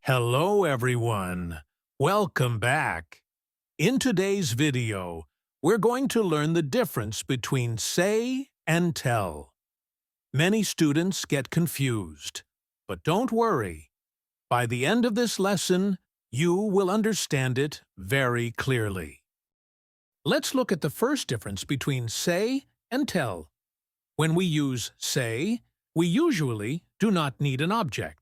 Hello everyone. Welcome back. In today's video, we're going to learn the difference between say and tell. Many students get confused, but don't worry. By the end of this lesson, you will understand it very clearly. Let's look at the first difference between say and tell. When we use say, we usually do not need an object.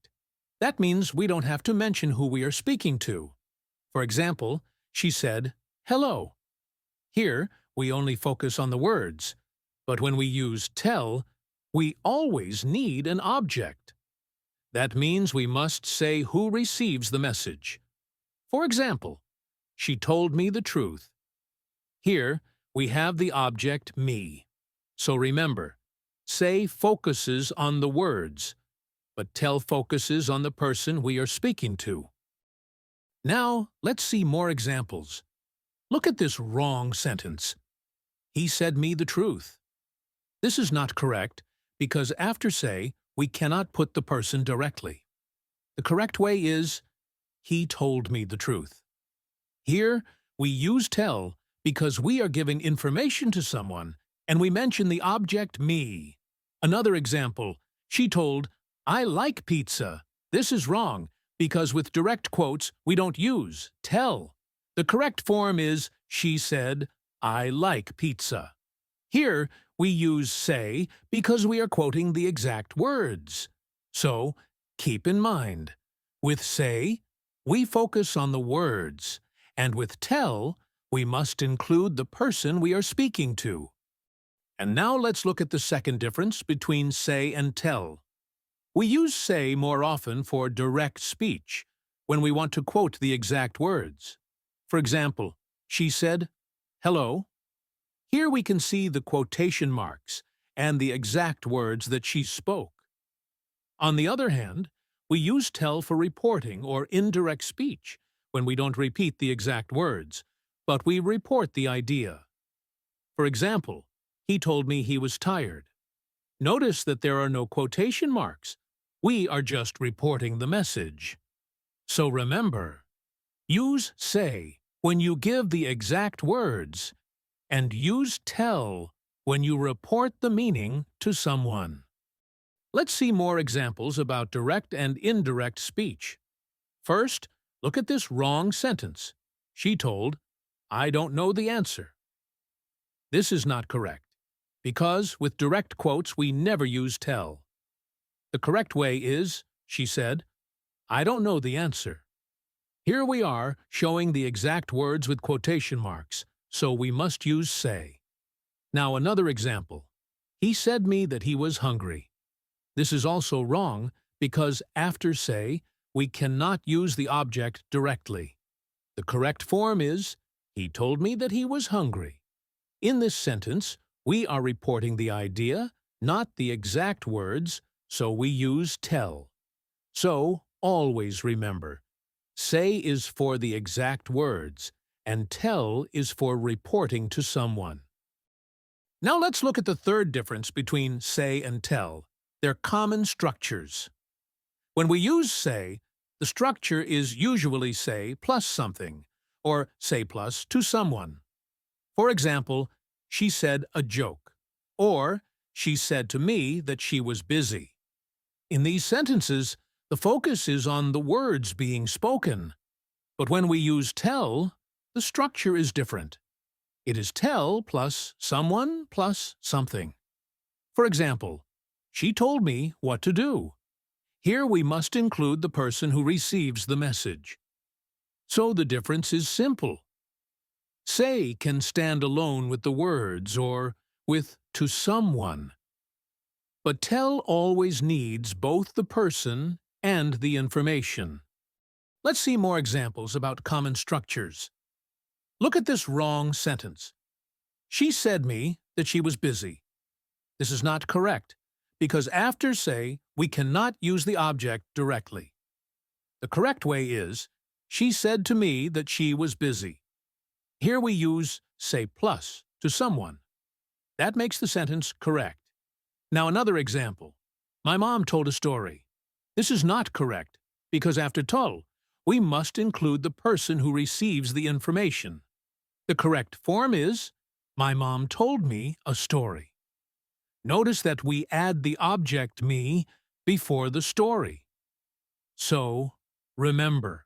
That means we don't have to mention who we are speaking to. For example, she said, "Hello." Here, we only focus on the words. But when we use tell, we always need an object. That means we must say who receives the message. For example, she told me the truth. Here, we have the object me. So remember, say focuses on the words, but tell focuses on the person we are speaking to. Now, let's see more examples. Look at this wrong sentence. He said me the truth. This is not correct because after say, we cannot put the person directly. The correct way is, he told me the truth. Here, we use tell because we are giving information to someone and we mention the object me. Another example, she told, "I like pizza." This is wrong, because with direct quotes, we don't use tell. The correct form is, she said, "I like pizza." Here, we use say because we are quoting the exact words. So, keep in mind, with say, we focus on the words, and with tell, we must include the person we are speaking to. And now let's look at the second difference between say and tell. We use say more often for direct speech, when we want to quote the exact words. For example, she said, "Hello." Here we can see the quotation marks and the exact words that she spoke. On the other hand, we use tell for reporting or indirect speech, when we don't repeat the exact words, but we report the idea. For example, he told me he was tired. Notice that there are no quotation marks. We are just reporting the message. So remember, use say when you give the exact words, and use tell when you report the meaning to someone. Let's see more examples about direct and indirect speech. First, look at this wrong sentence. She told, "I don't know the answer." This is not correct, because with direct quotes we never use tell. The correct way is, she said, "I don't know the answer." Here we are showing the exact words with quotation marks, so we must use say. Now another example. He said me that he was hungry. This is also wrong because after say, we cannot use the object directly. The correct form is, he told me that he was hungry. In this sentence, we are reporting the idea, not the exact words, so we use tell. So, always remember, say is for the exact words, and tell is for reporting to someone. Now let's look at the third difference between say and tell, their common structures. When we use say, the structure is usually say plus something, or say plus to someone. For example, she said a joke, or she said to me that she was busy. In these sentences, the focus is on the words being spoken. But when we use tell, the structure is different. It is tell plus someone plus something. For example, she told me what to do. Here we must include the person who receives the message. So the difference is simple. Say can stand alone with the words or with to someone. But tell always needs both the person and the information. Let's see more examples about common structures. Look at this wrong sentence. She said me that she was busy. This is not correct, because after say, we cannot use the object directly. The correct way is, she said to me that she was busy. Here we use say plus to someone. That makes the sentence correct. Now another example. My mom told a story. This is not correct, because after told, we must include the person who receives the information. The correct form is, my mom told me a story. Notice that we add the object me before the story. So, remember,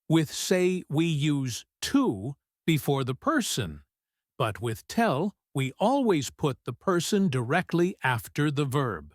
with say we use to before the person, but with tell we always put the person directly after the verb.